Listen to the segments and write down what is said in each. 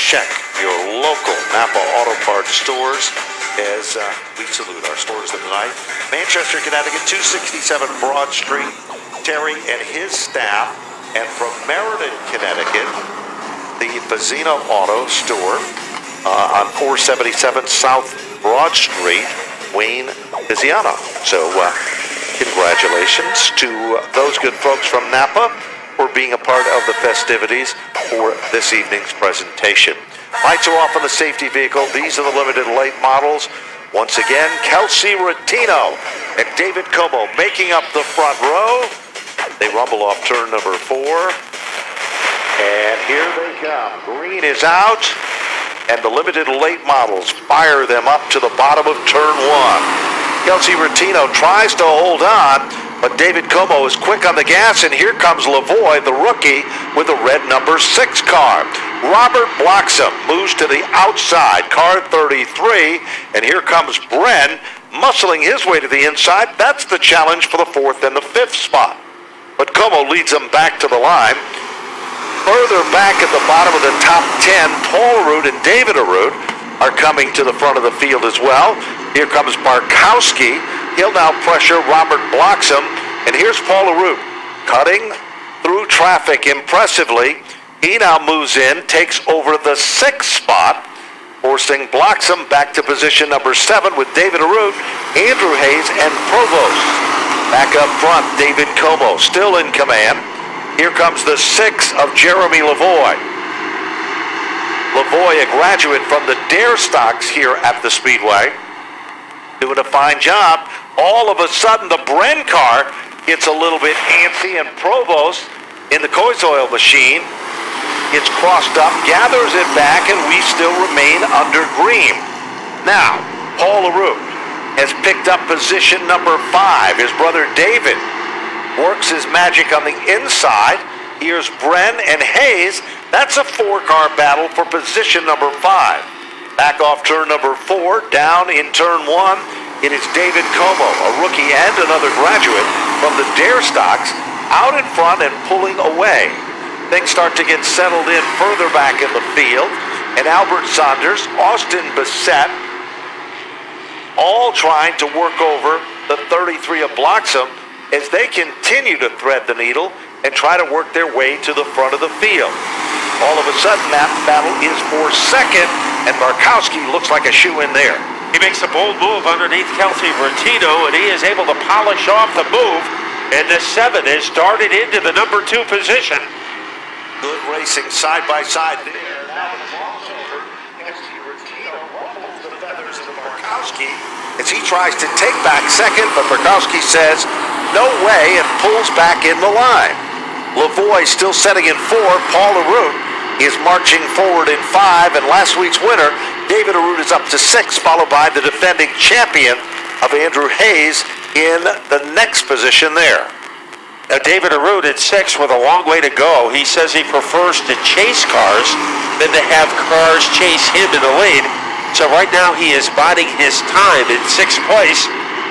check your local Napa Auto Parts stores as we salute our stores of the night. Manchester, Connecticut, 267 Broad Street. Terry and his staff. And from Meriden, Connecticut, the Fazzino Auto Store on 477 South Broad Street, Wayne Viziano. So congratulations to those good folks from Napa for being a part of the festivities for this evening's presentation. Lights are off on the safety vehicle. These are the limited late models. Once again, Kelsey Rattino and David Como making up the front row. They rumble off turn number 4. And here they come. Green is out. And the limited late models fire them up to the bottom of turn 1. Kelsey Rattino tries to hold on, but David Como is quick on the gas, and here comes Lavoie, the rookie, with a red number 6 car. Robert Bloxham moves to the outside, car 33, and here comes Bren muscling his way to the inside. That's the challenge for the 4th and the 5th spot. But Como leads them back to the line. Further back at the bottom of the top 10, Paul Arute and David Arute are coming to the front of the field as well. Here comes Barkowski. He'll now pressure Robert Bloxham. And here's Paul Arute cutting through traffic impressively. He now moves in, takes over the 6th spot, forcing Bloxham back to position number 7 with David Arute, Andrew Hayes, and Provost. Back up front, David Como still in command. Here comes the 6 of Jeremy Lavoie. Lavoie, a graduate from the Dare Stocks here at the Speedway, doing a fine job. All of a sudden, the Bren car gets a little bit antsy, and Provost in the Coisoil machine gets crossed up, gathers it back, and we still remain under green. Now, Paul Arute has picked up position number 5. His brother David works his magic on the inside. Here's Bren and Hayes. That's a 4-car battle for position number 5. Back off turn number 4, down in turn 1, it is David Como, a rookie and another graduate from the Dare Stocks, out in front and pulling away. Things start to get settled in further back in the field, and Albert Saunders, Austin Bissett, all trying to work over the 33 of Bloxham as they continue to thread the needle and try to work their way to the front of the field. All of a sudden, that battle is for 2nd, and Barkowski looks like a shoe in there. He makes a bold move underneath Kelsey Rattino, and he is able to polish off the move, and the 7 is darted into the number 2 position. Good racing side by side there. Now the crossover, Kelsey Rattino ruffles the feathers of Barkowski as he tries to take back 2nd, but Barkowski says no way and pulls back in the line. Lavoie still setting in 4. Paul Arute is marching forward in 5, and last week's winner, David Arute, is up to 6, followed by the defending champion of Andrew Hayes in the next position there. Now David Arute at 6 with a long way to go. He says he prefers to chase cars than to have cars chase him in the lead. So right now he is biding his time in 6th place.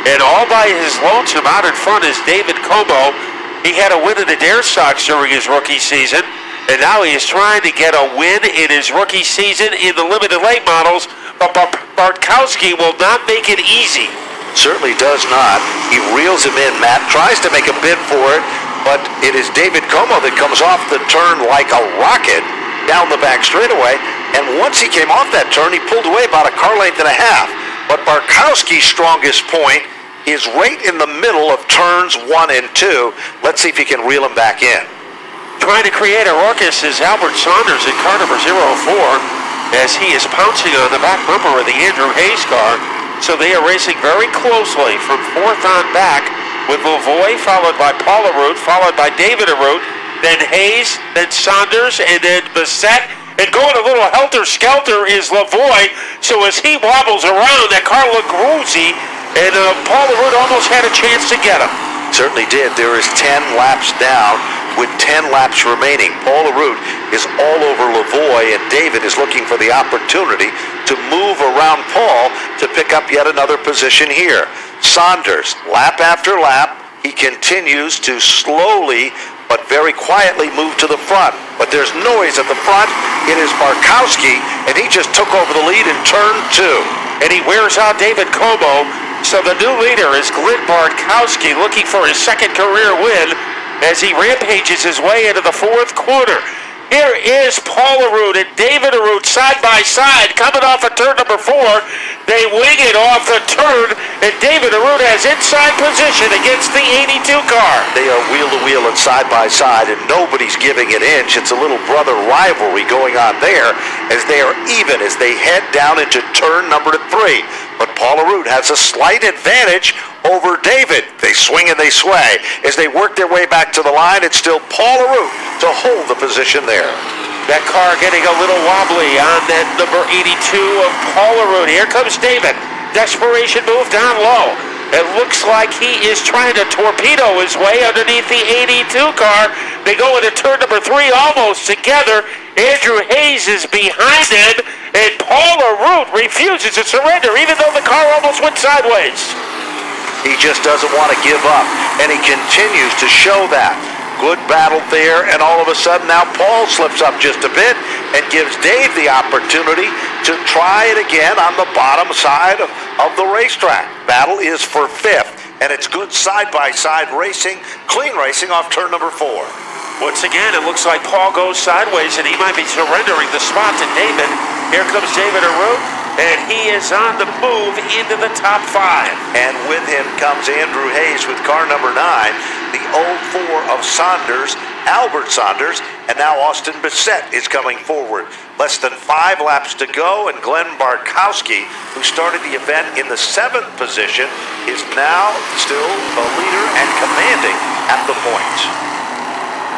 And all by his lonesome out in front is David Como. He had a win in the Dare Stocks during his rookie season. And now he is trying to get a win in his rookie season in the limited late models. But Barkowski will not make it easy. Certainly does not. He reels him in, Matt, tries to make a bid for it, but it is David Como that comes off the turn like a rocket down the back straightaway, and once he came off that turn, he pulled away about a car length and a half. But Barkowski's strongest point is right in the middle of turns 1 and 2. Let's see if he can reel him back in. Trying to create a ruckus is Albert Saunders in car number 04 as he is pouncing on the back bumper of the Andrew Hayes car. So they are racing very closely from 4th on back, with Lavoie followed by Paul Arute, followed by David Arute, then Hayes, then Saunders, and then Bissett. And going a little helter-skelter is Lavoie. So as he wobbles around, that car looked woozy, and Paul Arute almost had a chance to get him. Certainly did. There is 10 laps down with 10 laps remaining. Paul Arute is all over Lavoie, and David is looking for the opportunity to move around Paul to pick up yet another position here. Saunders, lap after lap, he continues to slowly but very quietly moved to the front. But there's noise at the front. It is Barkowski, and he just took over the lead in turn 2. And he wears out David Como. So the new leader is Glenn Barkowski, looking for his second career win as he rampages his way into the fourth quarter. Here is Paul Arute and David Arute side by side coming off of turn number 4. They wing it off the turn, and David Arute has inside position against the 82 car. They are wheel to wheel and side by side, and nobody's giving an inch. It's a little brother rivalry going on there as they are even as they head down into turn number 3. But Paul Arute has a slight advantage over David. They swing and they sway. As they work their way back to the line, it's still Paul Arute to hold the position there. That car getting a little wobbly on that number 82 of Paul Arute. Here comes David. Desperation move down low. It looks like he is trying to torpedo his way underneath the 82 car. They go into turn number 3 almost together. Andrew Hayes is behind him, and Paul Arute refuses to surrender, even though the car almost went sideways. He just doesn't want to give up, and he continues to show that. Good battle there, and all of a sudden now Paul slips up just a bit and gives Dave the opportunity to try it again on the bottom side of the racetrack. Battle is for 5th, and it's good side-by-side racing, clean racing off turn number 4. Once again, it looks like Paul goes sideways, and he might be surrendering the spot to David. Here comes David Arute, and he is on the move into the top 5. And with him comes Andrew Hayes with car number 9, the 04 of Saunders, Albert Saunders, and now Austin Bissett is coming forward. Less than 5 laps to go, and Glenn Barkowski, who started the event in the 7th position, is now still the leader and commanding at the point.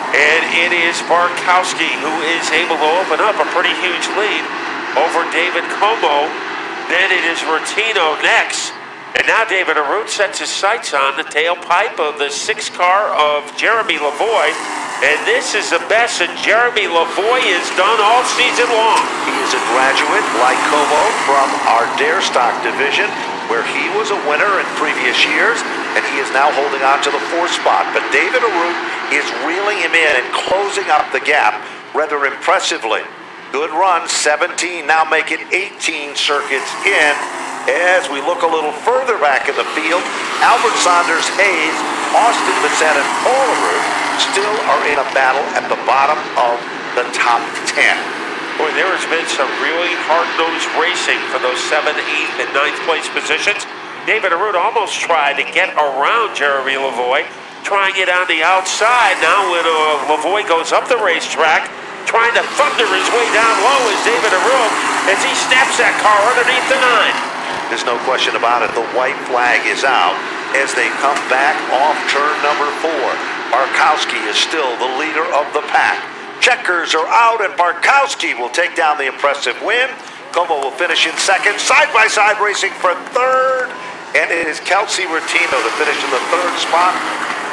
And it is Barkowski who is able to open up a pretty huge lead over David Como. Then it is Rutino next. And now David Arute sets his sights on the tailpipe of the 6 car of Jeremy Lavoie. And this is the best that Jeremy Lavoie has done all season long. He is a graduate, like Como, from our Dare Stock division, where he was a winner in previous years, and he is now holding on to the 4th spot. But David Arute is reeling him in and closing up the gap rather impressively. Good run, 17, now making 18 circuits in. As we look a little further back in the field, Albert Saunders, Hayes, Austin Bissett, and Paul Arute still are in a battle at the bottom of the top 10. Boy, there has been some really hard-nosed racing for those 7th, 8th, and 9th place positions. David Arute almost tried to get around Jeremy Lavoie, trying it on the outside. Now when Lavoie goes up the racetrack, trying to thunder his way down low is David Arute as he snaps that car underneath the 9. There's no question about it. The white flag is out as they come back off turn number 4. Barkowski is still the leader of the pack. Checkers are out, and Barkowski will take down the impressive win. Como will finish in 2nd. Side-by-side racing for 3rd. And it is Kelsey Rutino to finish in the 3rd spot.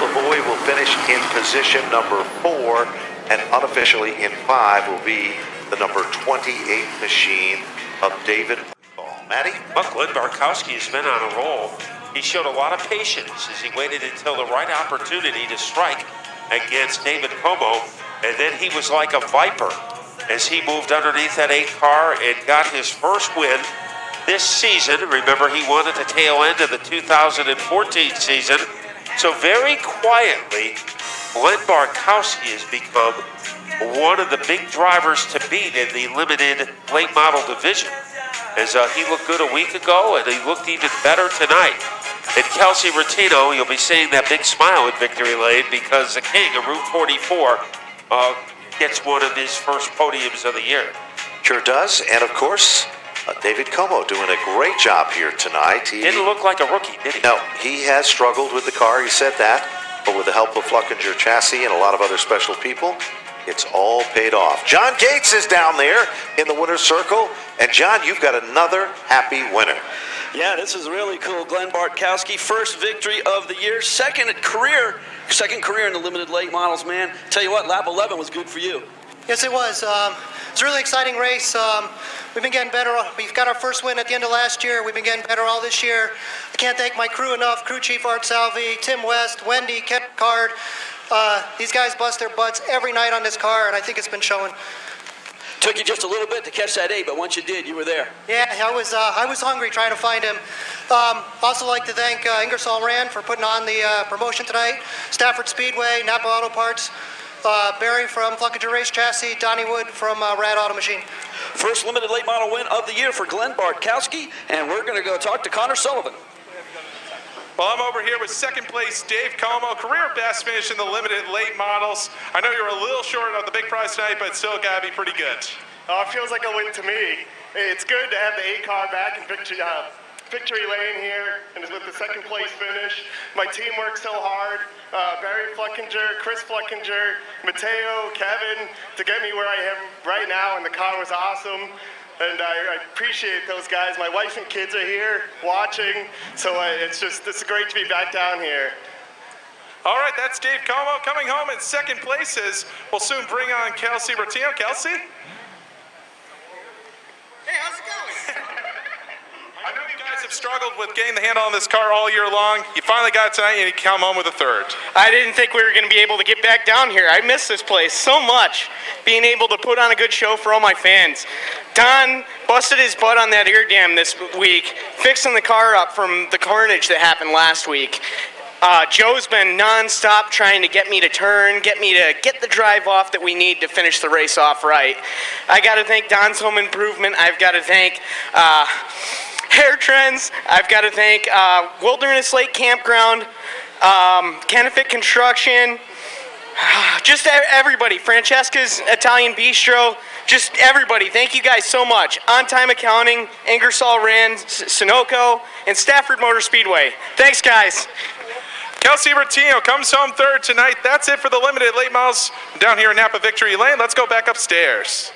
Lavoie will finish in position number 4. And unofficially in 5 will be the number 28 machine of David. Matty? Well, Glenn Barkowski has been on a roll. He showed a lot of patience as he waited until the right opportunity to strike against David Como, and then he was like a viper as he moved underneath that 8 car and got his first win this season. Remember, he won at the tail end of the 2014 season. So very quietly, Glenn Barkowski has become one of the big drivers to beat in the limited late model division. As he looked good a week ago, and he looked even better tonight. And Kelsey Rutino, you'll be seeing that big smile at Victory Lane because the king of Route 44 gets one of his first podiums of the year. Sure does, and of course, David Como doing a great job here tonight. He didn't look like a rookie, did he? No, he has struggled with the car, he said that, but with the help of Fluckinger Chassis and a lot of other special people, it's all paid off. John Gates is down there in the winner's circle. And John, you've got another happy winner. Yeah, this is really cool. Glenn Barkowski, first victory of the year, second career in the limited late models, man. Tell you what, lap 11 was good for you. Yes, it was. It's a really exciting race. We've been getting better. We've got our first win at the end of last year. We've been getting better all this year. I can't thank my crew enough. Crew Chief Art Salvi, Tim West, Wendy, Kent Card, These guys bust their butts every night on this car, and I think it's been showing. Took you just a little bit to catch that 8, but once you did, you were there. Yeah, I was hungry trying to find him. Also like to thank Ingersoll Rand for putting on the promotion tonight. Stafford Speedway, Napa Auto Parts, Barry from Fluckinger Race Chassis, Donnie Wood from Rad Auto Machine. First limited late model win of the year for Glenn Bartkowski, and we're going to go talk to Connor Sullivan. Well, I'm over here with second place Dave Como, career best finish in the limited late models. I know you were a little short on the big prize tonight, but still got to be pretty good. It feels like a win to me. It's good to have the 8 car back in victory lane here, and with the second place finish. My team worked so hard. Barry Fluckinger, Chris Fluckinger, Mateo, Kevin, to get me where I am right now, and the car was awesome. And I appreciate those guys. My wife and kids are here watching, so it's great to be back down here. All right, that's Dave Como coming home in second place. We'll soon bring on Kelsey Bertino. Kelsey? Hey, how's it going? I know you guys have struggled with getting the handle on this car all year long. You finally got it tonight, and you come home with a third. I didn't think we were going to be able to get back down here. I miss this place so much, being able to put on a good show for all my fans. Don busted his butt on that ear dam this week, fixing the car up from the carnage that happened last week. Joe's been non-stop trying to get me to turn, get me to get the drive off that we need to finish the race off right. I got to thank Don's Home Improvement. I've got to thank Hair Trends. I've got to thank Wilderness Lake Campground, Kennefic Construction, just everybody. Francesca's Italian Bistro, just everybody. Thank you guys so much. On Time Accounting, Ingersoll Rand, Sunoco, and Stafford Motor Speedway. Thanks, guys. Kelsey Bertino comes home third tonight. That's it for the limited late models down here in Napa Victory Lane. Let's go back upstairs.